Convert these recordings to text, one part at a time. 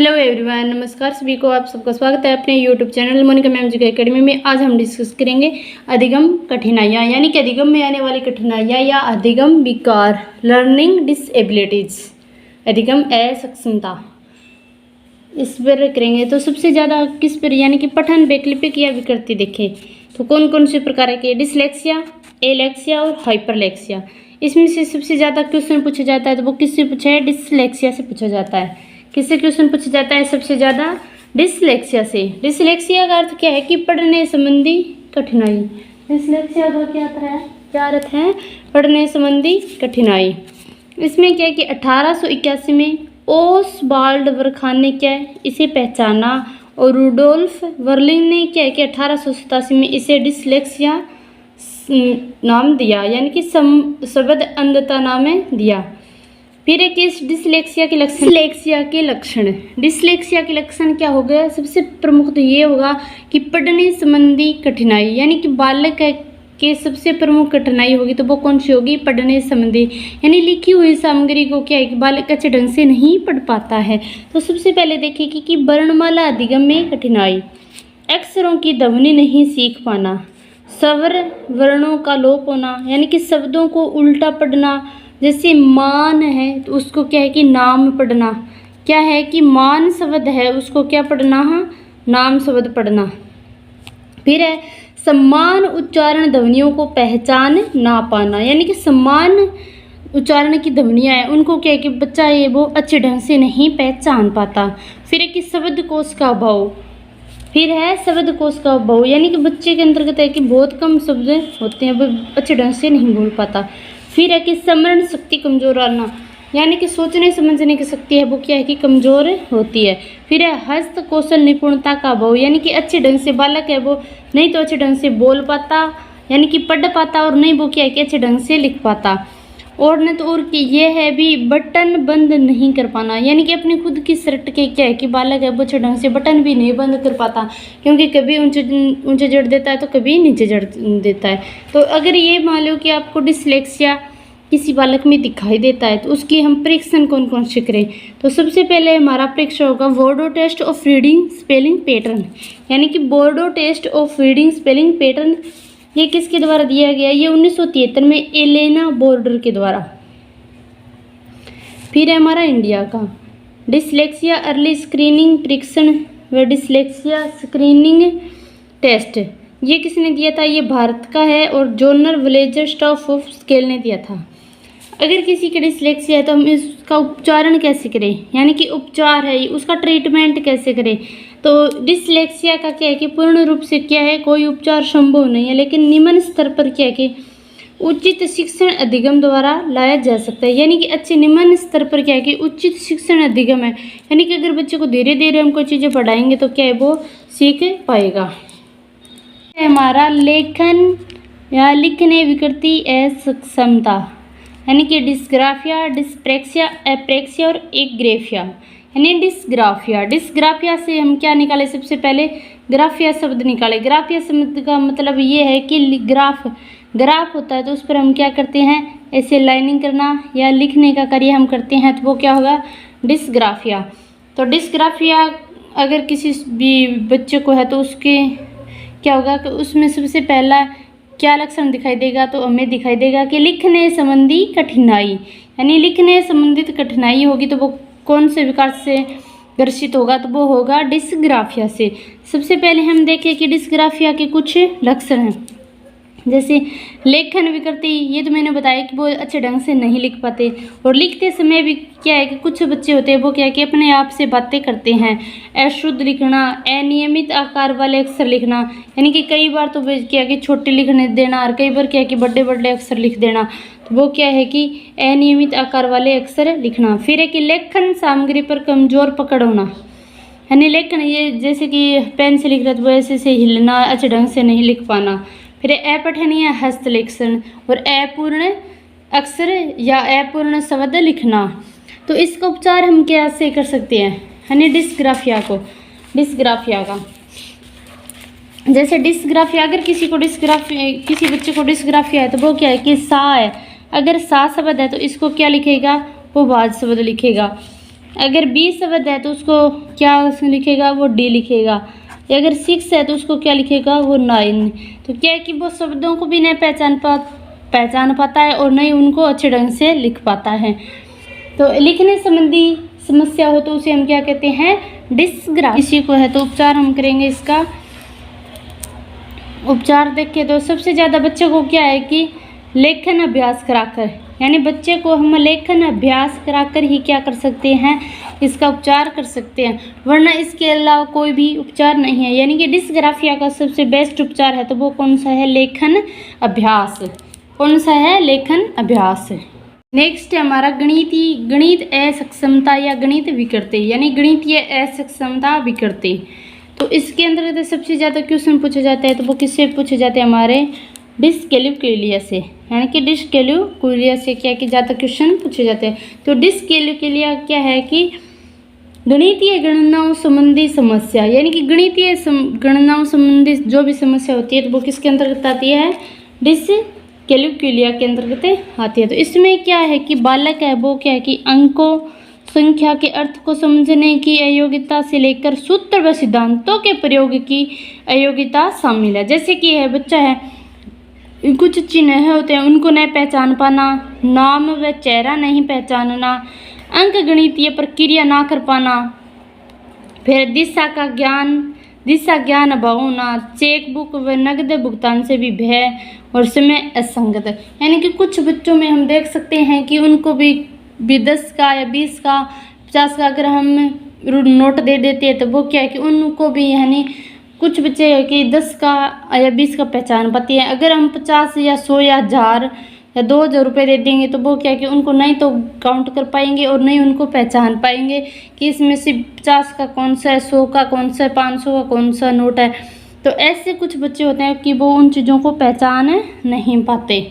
Hello everyone, नमस्कार सभी को। आप सबका स्वागत है अपने यूट्यूब चैनल मोनिका मैम जी एकेडमी में। आज हम डिस्कस करेंगे अधिगम कठिनाइयाँ, यानी कि अधिगम में आने वाली कठिनाइयाँ या अधिगम विकार, लर्निंग डिसेबिलिटीज, अधिगम असक्षमता, इस पर करेंगे। तो सबसे ज़्यादा किस पर, यानी कि पठन वैकल्पिक या विकृति देखें तो कौन कौन से प्रकार के, डिसलेक्सिया, एलेक्सिया और हाइपरलेक्सिया। इसमें से सबसे ज़्यादा क्वेश्चन पूछा जाता है तो वो किससे पूछा है? डिसलेक्सिया से पूछा जाता है। किससे क्वेश्चन पूछा जाता है सबसे ज़्यादा? डिसलेक्सिया से। डिसलेक्सिया का अर्थ क्या है कि पढ़ने संबंधी कठिनाई। डिसलेक्सिया का क्या अर्थ है? पढ़ने संबंधी कठिनाई। इसमें क्या है कि 1881 में ओसवाल्ड बरखान ने क्या है इसे पहचाना और रूडोल्फ वर्लिन ने क्या है कि 1887 में इसे डिसलेक्सिया नाम दिया, यानी कि शब्द अंधता नाम दिया। फिर एक इस डिसलेक्सिया के लक्षण। डिसलेक्सिया के लक्षण क्या हो गया? सबसे प्रमुख तो ये होगा कि पढ़ने संबंधी कठिनाई, यानी कि बालक के सबसे प्रमुख कठिनाई होगी तो वो कौन सी होगी? पढ़ने संबंधी, यानी लिखी हुई सामग्री को क्या है कि बालक अच्छे ढंग से नहीं पढ़ पाता है। तो सबसे पहले देखिए कि वर्णमाला अधिगम में कठिनाई, अक्षरों की ध्वनि नहीं सीख पाना, स्वर वर्णों का लोप होना, यानी कि शब्दों को उल्टा पढ़ना। जैसे मान है तो उसको क्या है कि नाम पढ़ना, क्या है कि मान शब्द है उसको क्या पढ़ना है? नाम शब्द पढ़ना। फिर है समान उच्चारण ध्वनियों को पहचान ना पाना, यानी कि समान उच्चारण की ध्वनियाँ हैं उनको क्या है कि बच्चा ये वो अच्छे ढंग से नहीं पहचान पाता। फिर है कि शब्दकोश का अभाव। फिर है शब्दकोश का अभाव, यानी कि बच्चे के अंतर्गत है कि बहुत कम शब्द होते हैं, वो अच्छे ढंग से नहीं बोल पाता। फिर है कि स्मरण शक्ति कमजोर आना, यानी कि सोचने समझने की शक्ति है वो क्या है कि कमजोर होती है। फिर है हस्त कौशल निपुणता का अभाव, यानी कि अच्छे ढंग से बालक है वो नहीं तो अच्छे ढंग से बोल पाता, यानी कि पढ़ पाता, और नहीं वो क्या है कि अच्छे ढंग से लिख पाता। और न तो और कि ये है भी बटन बंद नहीं कर पाना, यानी कि अपनी खुद की शर्ट के क्या है कि बालक है वो अच्छे ढंग से बटन भी नहीं बंद कर पाता, क्योंकि कभी ऊंचे जड़ देता है तो कभी नीचे जड़ देता है। तो अगर ये मान लो कि आपको डिसलेक्सिया किसी बालक में दिखाई देता है तो उसकी हम परीक्षण कौन कौन से करें? तो सबसे पहले हमारा परीक्षण होगा बोर्डो test of reading spelling pattern, यानी कि बोर्डो test of reading spelling pattern. ये किसके द्वारा दिया गया? ये 1973 में एलेना बोर्डर के द्वारा। फिर है हमारा इंडिया का डिसलेक्सिया अर्ली स्क्रीनिंग परीक्षण व डिसलेक्सिया स्क्रीनिंग टेस्ट। ये किसने दिया था? ये भारत का है और genre villager staff of scale ने दिया था। अगर किसी की डिसलेक्सिया है तो हम इसका उपचारण कैसे करें, यानी कि उपचार है उसका ट्रीटमेंट कैसे करें? तो डिसलेक्सिया का क्या है कि पूर्ण रूप से क्या है कोई उपचार संभव नहीं है, लेकिन निम्न स्तर पर क्या है कि उचित शिक्षण अधिगम द्वारा लाया जा सकता है, यानी कि अच्छे निम्न स्तर पर क्या है कि उचित शिक्षण अधिगम है, यानी कि अगर बच्चे को धीरे धीरे हम कोई चीज़ें पढ़ाएंगे तो क्या है वो सीख पाएगा। हमारा लेखन या लिखने विकृति असक्षमता, यानी कि डिस्ग्राफिया, डिस्प्रेक्सिया, एप्रेक्सिया और एग्रेफिया, यानी डिस्ग्राफिया से हम क्या निकाले? सबसे पहले ग्राफिया शब्द निकाले। ग्राफिया शब्द का मतलब ये है कि ग्राफ होता है तो उस पर हम क्या करते हैं? ऐसे लाइनिंग करना या लिखने का कार्य हम करते हैं तो वो क्या होगा? डिस्ग्राफिया। तो डिस्ग्राफिया अगर किसी भी बच्चे को है तो उसके क्या होगा कि उसमें सबसे पहला क्या लक्षण दिखाई देगा? तो हमें दिखाई देगा कि लिखने संबंधी कठिनाई, यानी लिखने संबंधित कठिनाई होगी तो वो कौन से विकार से ग्रसित होगा? तो वो होगा डिस्ग्राफिया से। सबसे पहले हम देखें कि डिस्ग्राफिया के कुछ लक्षण हैं, जैसे लेखन विकृति। ये तो मैंने बताया कि वो अच्छे ढंग से नहीं लिख पाते, और लिखते समय भी क्या है कि कुछ बच्चे होते हैं वो क्या है कि अपने आप से बातें करते हैं। अशुद्ध लिखना, अनियमित आकार वाले अक्षर लिखना, यानी कि कई बार तो क्या है कि छोटे लिखने देना और कई बार क्या है कि बड़े बड़े अक्षर लिख देना, तो वो क्या है कि अनियमित आकार वाले अक्षर लिखना। फिर है कि लेखन सामग्री पर कमजोर पकड़ होना, यानी लेखन ये जैसे कि पेन से लिख रहा तो वो ऐसे से हिलना, अच्छे ढंग से नहीं लिख पाना। फिर अपठनीय हस्तलेखन और अपूर्ण अक्षर या अपूर्ण शब्द लिखना। तो इसका उपचार हम कैसे कर सकते हैं? यानी डिस्ग्राफिया का जैसे डिस्ग्राफिया, अगर किसी बच्चे को डिस्ग्राफिया है तो वो क्या है कि सा है, अगर सा शब्द है तो इसको क्या लिखेगा? वो वाज शब्द लिखेगा। अगर 20 शब्द है तो उसको क्या लिखेगा, वो डी लिखेगा। अगर 6 है तो उसको क्या लिखेगा, वो 9। तो क्या है कि वो शब्दों को भी नहीं पहचान पाता है और नहीं उनको अच्छे ढंग से लिख पाता है। तो लिखने संबंधी समस्या हो तो उसे हम क्या कहते हैं, डिस्ग्राफिया। किसी को है तो उपचार हम करेंगे इसका। उपचार देखें तो सबसे ज़्यादा बच्चों को क्या है कि लेखन अभ्यास कराकर, यानी बच्चे को हम लेखन अभ्यास कराकर ही क्या कर सकते हैं, इसका उपचार कर सकते हैं, वरना इसके अलावा कोई भी उपचार नहीं है। यानी कि डिस्ग्राफिया का सबसे बेस्ट उपचार है तो वो कौन सा है, लेखन अभ्यास। कौन सा है, लेखन अभ्यास। नेक्स्ट है हमारा गणित असक्षमता या गणित विकृति, यानी गणितीय असक्षमता विकृति। तो इसके अंदर सबसे ज़्यादा क्वेश्चन पूछे जाते हैं तो वो किससे पूछे जाते हैं, हमारे डिस्कैल्कुलिया से, यानी कि डिस्कैल्कुलिया से क्या कि ज़्यादा क्वेश्चन पूछे जाते हैं। तो डिस्कैल्कुलिया क्या है कि गणितीय गणनाओं संबंधी समस्या, यानी कि गणितीय गणनाओं संबंधी जो भी समस्या होती है तो वो किसके अंतर्गत आती है, डिस्कैल्कुलिया के अंतर्गत आती है। तो इसमें क्या है कि बालक है वो क्या है कि अंकों, संख्या के अर्थ को समझने की अयोग्यता से लेकर सूत्र व सिद्धांतों के प्रयोग की अयोग्यता शामिल है। जैसे कि है बच्चा है, कुछ चिन्ह होते हैं उनको नहीं पहचान पाना, नाम व चेहरा नहीं पहचानना, अंक गणितीय प्रक्रिया ना कर पाना, फिर दिशा ज्ञान अभाव होना, चेक बुक व नकद भुगतान से भी भय और समय असंगत। यानी कि कुछ बच्चों में हम देख सकते हैं कि उनको भी 10 का या 20 का 50 का अगर हम नोट दे देते हैं तो वो क्या है कि उनको भी, यानी कुछ बच्चे है कि 10 का या 20 का पहचान पाती है। अगर हम 50 या 100 या 1000 या 2000 रुपये दे देंगे तो वो क्या है कि उनको नहीं तो काउंट कर पाएंगे और नहीं उनको पहचान पाएंगे कि इसमें से 50 का कौन सा है, 100 का कौन सा है, 500 का कौन सा नोट है। तो ऐसे कुछ बच्चे होते हैं कि वो उन चीज़ों को पहचान नहीं पाते।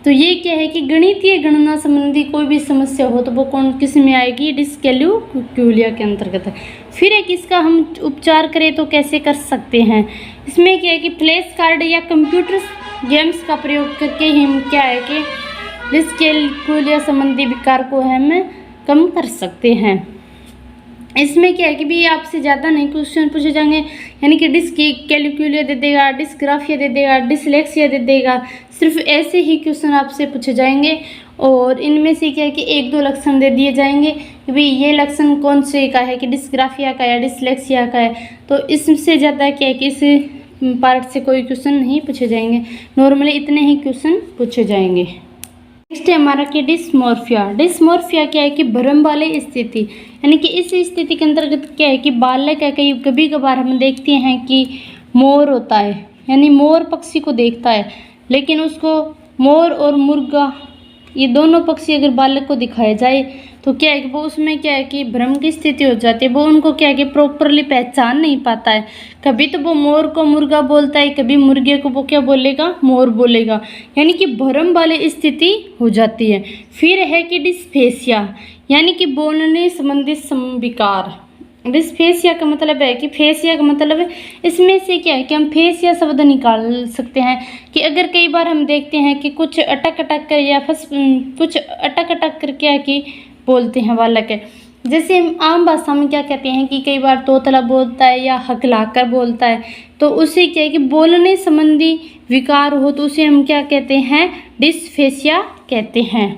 तो ये क्या है कि गणितीय गणना संबंधी कोई भी समस्या हो तो वो किस में आएगी, डिस्कैल्कुलिया के अंतर्गत है। फिर एक इसका हम उपचार करें तो कैसे कर सकते हैं, इसमें क्या है कि फ्लैश कार्ड या कंप्यूटर गेम्स का प्रयोग करके ही हम क्या है कि डिस्कैल्कुलिया संबंधी विकार को हम कम कर सकते हैं। इसमें क्या है कि भी आपसे ज़्यादा नहीं क्वेश्चन पूछे जाएंगे, यानी कि डिस्कैल्कुलिया दे देगा, डिस्ग्राफिया दे देगा, डिसलेक्सिया दे देगा, सिर्फ ऐसे ही क्वेश्चन आपसे पूछे जाएंगे। और इनमें से क्या है कि 1-2 लक्षण दे दिए जाएंगे कि भाई ये लक्षण कौन से का है, कि डिस्ग्राफिया का या डिसलेक्सिया का है। तो इससे ज़्यादा क्या है कि इस पार्ट से कोई क्वेश्चन नहीं पूछे जाएंगे, नॉर्मली इतने ही क्वेश्चन पूछे जाएंगे। नेक्स्ट है हमारा कि डिस्मोर्फिया क्या है कि भ्रम वाली स्थिति, यानी कि इस स्थिति के अंतर्गत क्या है कि बालक है कभी कभार हम देखते हैं कि मोर होता है, यानी मोर पक्षी को देखता है, लेकिन उसको मोर और मुर्गा ये दोनों पक्षी अगर बालक को दिखाया जाए तो क्या है कि वो उसमें क्या है कि भ्रम की स्थिति हो जाती है, वो उनको क्या है कि प्रॉपरली पहचान नहीं पाता है। कभी तो वो मोर को मुर्गा बोलता है, कभी मुर्गे को वो क्या बोलेगा, मोर बोलेगा, यानी कि भ्रम वाली स्थिति हो जाती है। फिर है कि डिस्फेसिया, यानी कि बोलने संबंधी विकार। डिस्फेसिया का मतलब है कि फेसिया का मतलब है, इसमें से क्या है कि हम फेसिया शब्द निकाल सकते हैं कि अगर कई बार हम देखते हैं कि कुछ अटक कर या कुछ अटक कर क्या कि बोलते हैं बालक है। जैसे हम आम भाषा में क्या कहते हैं कि कई बार तोतला बोलता है या हकलाकर बोलता है, तो उसे क्या है कि बोलने संबंधी विकार हो तो उसे हम क्या कहते हैं, डिस्फेसिया कहते हैं।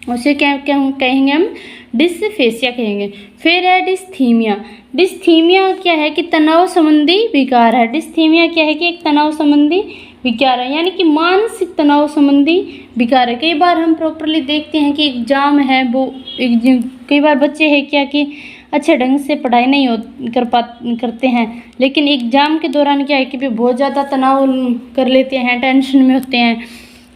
उसे क्या क्या कहेंगे हम, डिस्फेसिया कहेंगे। फिर है डिस्थीमिया। डिस्थीमिया क्या है कि तनाव संबंधी विकार है। डिस्थीमिया क्या है कि एक तनाव संबंधी विकार है, यानी कि मानसिक तनाव संबंधी विकार है। कई बार हम प्रॉपरली देखते हैं कि एग्जाम है, वो कई बार बच्चे हैं क्या कि अच्छे ढंग से पढ़ाई नहीं करते हैं, लेकिन एग्ज़ाम के दौरान क्या है कि वे बहुत ज़्यादा तनाव कर लेते हैं, टेंशन में होते हैं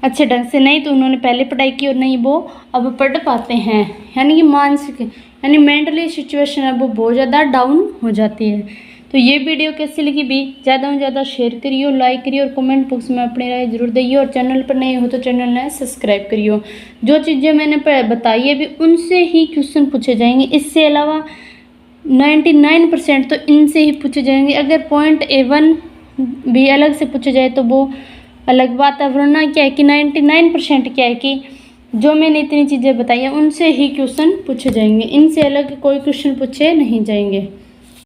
अच्छे ढंग से, नहीं तो उन्होंने पहले पढ़ाई की और नहीं वो अब पढ़ पाते हैं, यानी कि मानसिक यानी मेंटली सिचुएशन है वो बहुत ज़्यादा डाउन हो जाती है। तो ये वीडियो कैसी लगी भी ज़्यादा से ज़्यादा शेयर करिए, लाइक करिए और कमेंट बॉक्स में अपनी राय जरूर दइए। और चैनल पर नए हो तो चैनल ने सब्सक्राइब करिए। जो चीज़ें मैंने बताई है भी उनसे ही क्वेश्चन पूछे जाएंगे, इससे अलावा 99% तो इनसे ही पूछे जाएंगे। अगर पॉइंट A1 भी अलग से पूछे जाए तो वो अलग बात है, वरना क्या है कि 99% क्या है कि जो मैंने इतनी चीज़ें बताई हैं उनसे ही क्वेश्चन पूछे जाएंगे, इनसे अलग कोई क्वेश्चन पूछे नहीं जाएंगे।